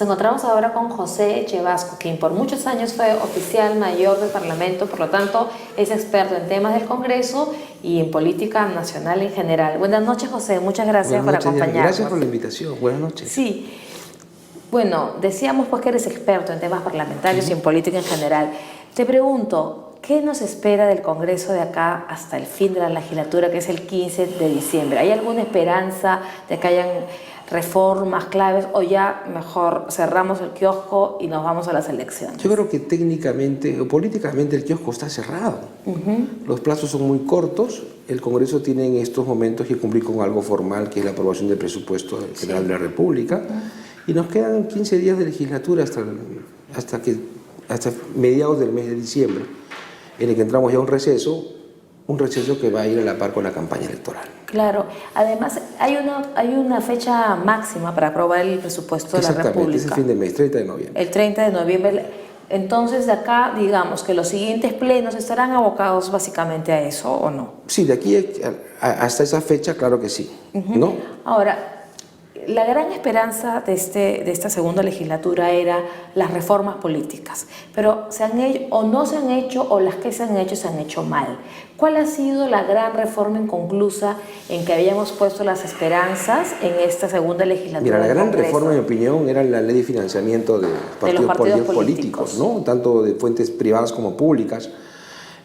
encontramos ahora con José Echevasco, quien por muchos años fue oficial mayor del Parlamento, por lo tanto es experto en temas del Congreso y en política nacional en general. Buenas noches, José, muchas gracias por acompañarnos. Gracias por la invitación, buenas noches. Sí, bueno, decíamos pues que eres experto en temas parlamentarios y en política en general. Te pregunto, ¿qué nos espera del Congreso de acá hasta el fin de la legislatura, que es el 15 de diciembre? ¿Hay alguna esperanza de que hayan reformas claves o ya mejor cerramos el kiosco y nos vamos a las elecciones? Yo creo que técnicamente o políticamente el kiosco está cerrado. Los plazos son muy cortos. El Congreso tiene en estos momentos que cumplir con algo formal, que es la aprobación del presupuesto general de la República. Y nos quedan 15 días de legislatura hasta mediados del mes de diciembre, en el que entramos ya a un receso que va a ir a la par con la campaña electoral. Claro, además hay una fecha máxima para aprobar el presupuesto de la República. Es el fin de mes, 30 de noviembre. El 30 de noviembre. Entonces, de acá, digamos que los siguientes plenos estarán abocados básicamente a eso, ¿o no? Sí, de aquí hasta esa fecha, claro que sí. ¿No? Ahora, la gran esperanza de esta segunda legislatura era las reformas políticas, pero se han hecho o no se han hecho, o las que se han hecho mal. ¿Cuál ha sido la gran reforma inconclusa en que habíamos puesto las esperanzas en esta segunda legislatura? Mira, la gran reforma, en mi opinión, era la ley de financiamiento de los partidos políticos, ¿no? Tanto de fuentes privadas como públicas.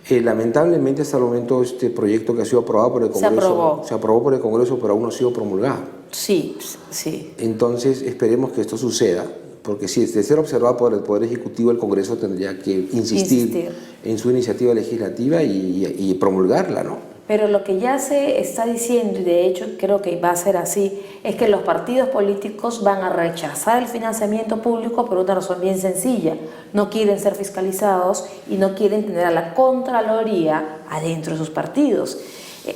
Lamentablemente, hasta el momento, este proyecto que ha sido aprobado por el Congreso se aprobó por el Congreso, pero aún no ha sido promulgado. Sí, sí. Entonces, esperemos que esto suceda, porque si de ser observado por el Poder Ejecutivo, el Congreso tendría que insistir en su iniciativa legislativa y promulgarla, ¿no? Pero lo que ya se está diciendo, y de hecho creo que va a ser así, es que los partidos políticos van a rechazar el financiamiento público por una razón bien sencilla. No quieren ser fiscalizados y no quieren tener a la Contraloría adentro de sus partidos.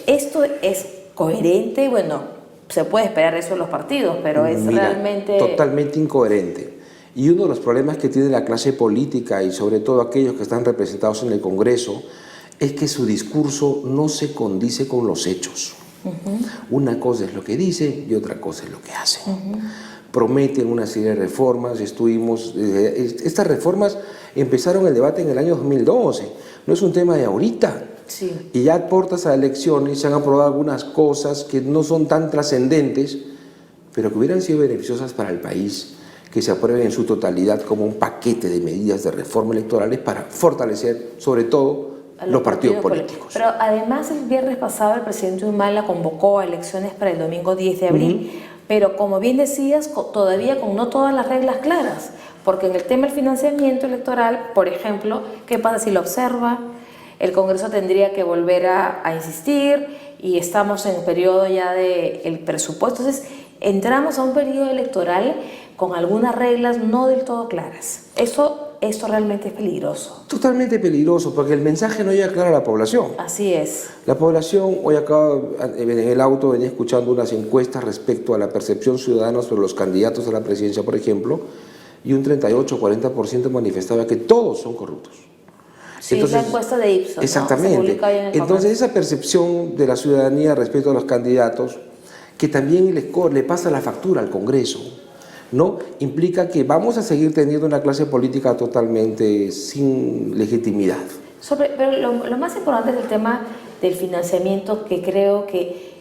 Esto es coherente, bueno, se puede esperar eso de los partidos, pero es realmente... Totalmente incoherente. Y uno de los problemas que tiene la clase política y sobre todo aquellos que están representados en el Congreso es que su discurso no se condice con los hechos. Una cosa es lo que dicen y otra cosa es lo que hacen. Prometen una serie de reformas, estas reformas empezaron el debate en el año 2012, no es un tema de ahorita. Sí. Y ya a puertas a elecciones se han aprobado algunas cosas que no son tan trascendentes, pero que hubieran sido beneficiosas para el país, que se aprueben en su totalidad como un paquete de medidas de reforma electorales para fortalecer, sobre todo, los partidos políticos. Pero además, el viernes pasado el presidente Humala convocó a elecciones para el domingo 10 de abril, pero como bien decías, todavía con no todas las reglas claras, porque en el tema del financiamiento electoral, por ejemplo, ¿qué pasa si lo observa? El Congreso tendría que volver a insistir y estamos en el periodo ya del presupuesto. Entonces, entramos a un periodo electoral con algunas reglas no del todo claras. Esto realmente es peligroso. Totalmente peligroso, porque el mensaje no llega claro a la población. Así es. La población, hoy acabo en el auto, venía escuchando unas encuestas respecto a la percepción ciudadana sobre los candidatos a la presidencia, por ejemplo, y un 38-40% manifestaba que todos son corruptos. Sí, entonces, la encuesta de Ipsos. Exactamente. ¿No? Entonces, esa percepción de la ciudadanía respecto a los candidatos, que también le pasa la factura al Congreso, ¿no? Implica que vamos a seguir teniendo una clase política totalmente sin legitimidad. Pero lo más importante es el tema del financiamiento, que creo que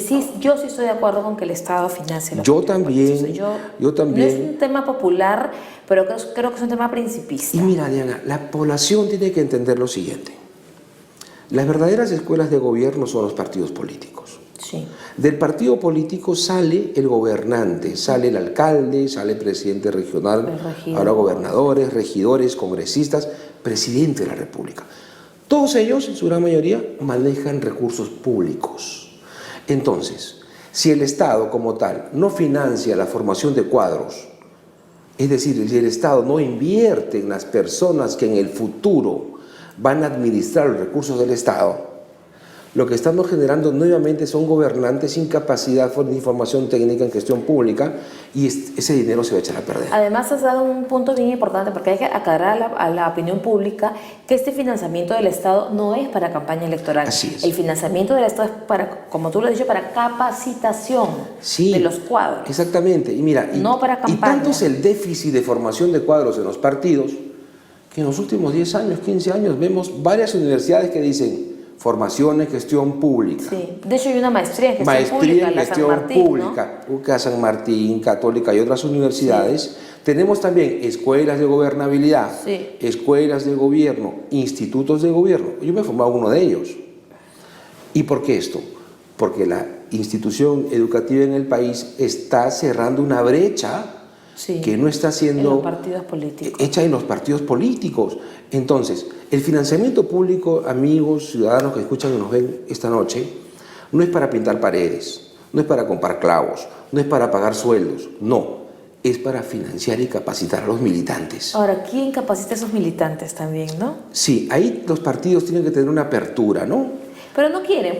sí, yo sí estoy de acuerdo con que el Estado financie los partidos políticos. Yo también. No es un tema popular, pero creo que es un tema principista. Y mira, Diana, la población tiene que entender lo siguiente. Las verdaderas escuelas de gobierno son los partidos políticos. Sí. Del partido político sale el gobernante, sale el alcalde, sale el presidente regional, ahora gobernadores, regidores, congresistas, presidente de la República. Todos ellos, en su gran mayoría, manejan recursos públicos. Entonces, si el Estado como tal no financia la formación de cuadros, es decir, si el Estado no invierte en las personas que en el futuro van a administrar los recursos del Estado, lo que estamos generando nuevamente son gobernantes sin capacidad de información técnica en gestión pública, y ese dinero se va a echar a perder. Además, has dado un punto bien importante, porque hay que aclarar a la opinión pública que este financiamiento del Estado no es para campaña electoral. Así es. El financiamiento del Estado es para, como tú lo has dicho, para capacitación de los cuadros. Exactamente. Y mira, no para campaña. Y tanto es el déficit de formación de cuadros en los partidos, que en los últimos 10 años, 15 años, vemos varias universidades que dicen formación en gestión pública. Sí. De hecho, hay una maestría en gestión pública, en gestión pública, UCA San Martín, Católica y otras universidades. Sí. Tenemos también escuelas de gobernabilidad, escuelas de gobierno, institutos de gobierno. Yo me he formado uno de ellos. ¿Y por qué esto? Porque la institución educativa en el país está cerrando una brecha que no está siendo en los partidos políticos. Hecha en los partidos políticos. Entonces, el financiamiento público, amigos, ciudadanos que escuchan y nos ven esta noche, no es para pintar paredes, no es para comprar clavos, no es para pagar sueldos, no, es para financiar y capacitar a los militantes. Ahora, ¿quién capacita a esos militantes también, no? Sí, ahí los partidos tienen que tener una apertura, ¿no? Pero no quieren,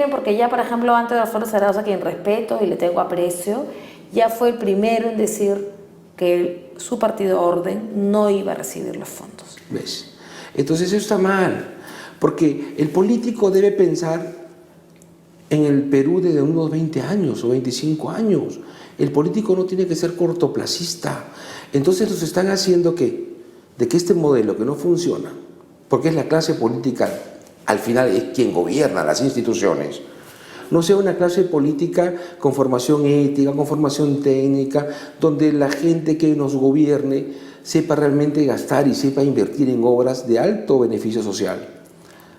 porque ya, por ejemplo, antes de Alfonso Zaragoza, a quien respeto y le tengo aprecio, ya fue el primero en decir que su partido Orden no iba a recibir los fondos. ¿Ves? Entonces eso está mal, porque el político debe pensar en el Perú de unos 20 años o 25 años. El político no tiene que ser cortoplacista. Entonces nos están haciendo de que este modelo que no funciona, porque es la clase política, al final es quien gobierna las instituciones, no sea una clase política con formación ética, con formación técnica, donde la gente que nos gobierne sepa realmente gastar y sepa invertir en obras de alto beneficio social.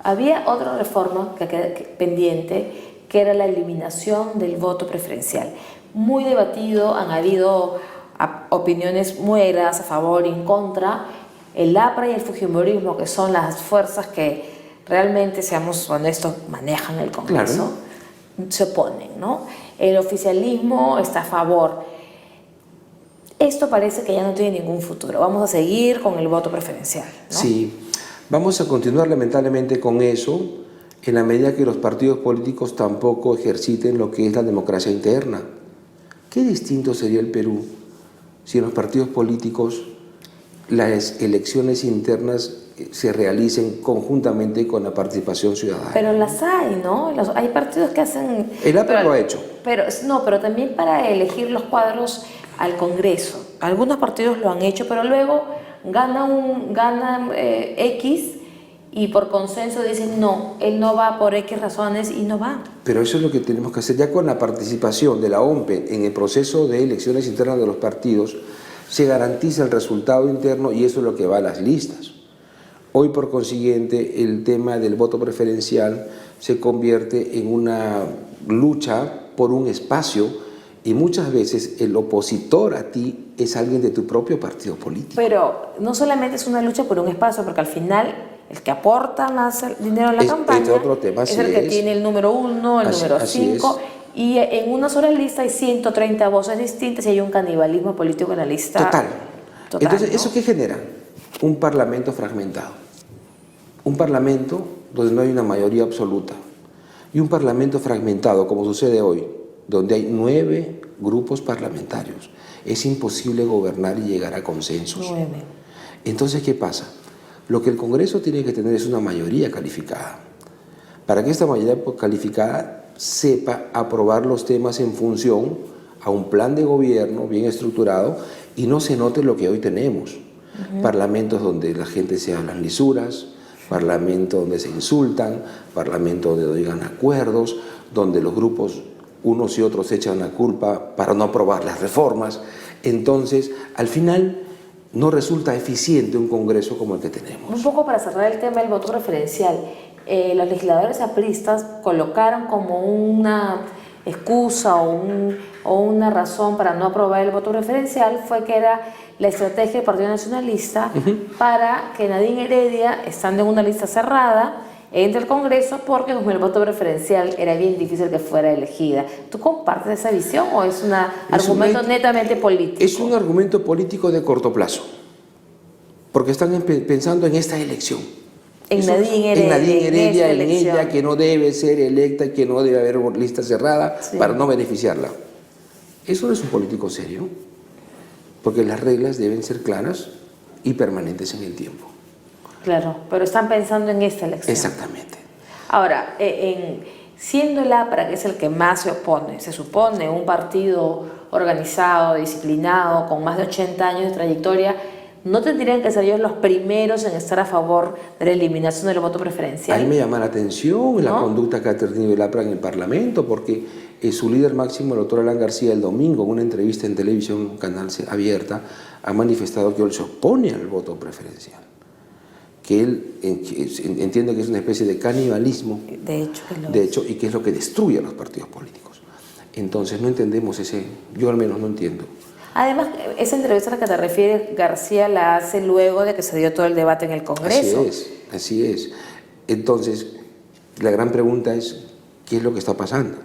Había otra reforma pendiente, que era la eliminación del voto preferencial. Muy debatido, han habido opiniones muy airadas a favor y en contra. El APRA y el Fujimorismo, que son las fuerzas que realmente, seamos honestos, manejan el Congreso, claro, se oponen, ¿no? El oficialismo está a favor. Esto parece que ya no tiene ningún futuro. Vamos a seguir con el voto preferencial, ¿no? Sí, vamos a continuar lamentablemente con eso en la medida que los partidos políticos tampoco ejerciten lo que es la democracia interna. ¿Qué distinto sería el Perú si en los partidos políticos las elecciones internas se realicen conjuntamente con la participación ciudadana? Pero las hay, ¿no? Hay partidos que hacen... El APRA lo ha hecho. Pero también para elegir los cuadros al Congreso. Algunos partidos lo han hecho, pero luego gana X y por consenso dicen no, él no va por X razones y no va. Pero eso es lo que tenemos que hacer ya con la participación de la OMPE en el proceso de elecciones internas de los partidos. Se garantiza el resultado interno y eso es lo que va a las listas. Hoy, por consiguiente, el tema del voto preferencial se convierte en una lucha por un espacio y muchas veces el opositor a ti es alguien de tu propio partido político. Pero no solamente es una lucha por un espacio, porque al final el que aporta más dinero en la campaña otro tema, es el que tiene el número 1, el número 5, y en una sola lista hay 130 voces distintas y hay un canibalismo político en la lista. Total. Entonces, ¿no? ¿eso qué genera? Un parlamento fragmentado. Un parlamento donde no hay una mayoría absoluta. Y un parlamento fragmentado, como sucede hoy, donde hay 9 grupos parlamentarios. Es imposible gobernar y llegar a consensos. 9. Entonces, ¿qué pasa? Lo que el Congreso tiene que tener es una mayoría calificada. Para que esta mayoría calificada sepa aprobar los temas en función a un plan de gobierno bien estructurado y no se note lo que hoy tenemos. Parlamentos donde la gente se hablan lisuras, parlamentos donde se insultan, parlamentos donde oigan acuerdos, donde los grupos unos y otros echan la culpa para no aprobar las reformas. Entonces, al final, no resulta eficiente un Congreso como el que tenemos. Un poco para cerrar el tema del voto preferencial, los legisladores apristas colocaron como una excusa o una razón para no aprobar el voto preferencial fue que era la estrategia del Partido Nacionalista para que Nadine Heredia, estando en una lista cerrada, entre el Congreso, porque como el voto preferencial era bien difícil que fuera elegida. ¿Tú compartes esa visión o es un argumento netamente político? Es un argumento político de corto plazo, porque están pensando en esta elección. En Nadine Heredia, en ella, que no debe ser electa y que no debe haber lista cerrada para no beneficiarla. Eso no es un político serio, porque las reglas deben ser claras y permanentes en el tiempo. Claro, pero están pensando en esta elección. Exactamente. Ahora, siendo el APRA, que es el que más se opone, se supone un partido organizado, disciplinado, con más de 80 años de trayectoria, ¿no tendrían que ser ellos los primeros en estar a favor de la eliminación del voto preferencial? A mí me llama la atención la conducta que ha tenido el APRA en el Parlamento, porque su líder máximo, el doctor Alan García, el domingo, en una entrevista en televisión, canal abierta, ha manifestado que él se opone al voto preferencial, que él entiende que es una especie de canibalismo, de hecho, y que es lo que destruye a los partidos políticos. Entonces no entendemos yo al menos no entiendo. Además, esa entrevista a la que te refieres, García la hace luego de que se dio todo el debate en el Congreso. Así es. Entonces, la gran pregunta es, ¿qué es lo que está pasando?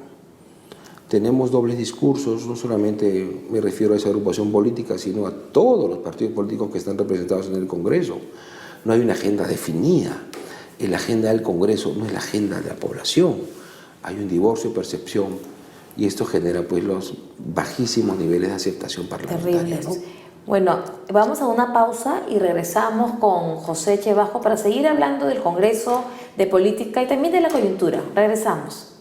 Tenemos dobles discursos, no solamente me refiero a esa agrupación política, sino a todos los partidos políticos que están representados en el Congreso. No hay una agenda definida. La agenda del Congreso no es la agenda de la población. Hay un divorcio de percepción. Y esto genera pues los bajísimos niveles de aceptación parlamentaria, ¿no? Bueno, vamos a una pausa y regresamos con José Echebajo para seguir hablando del Congreso, de política y también de la coyuntura. Regresamos.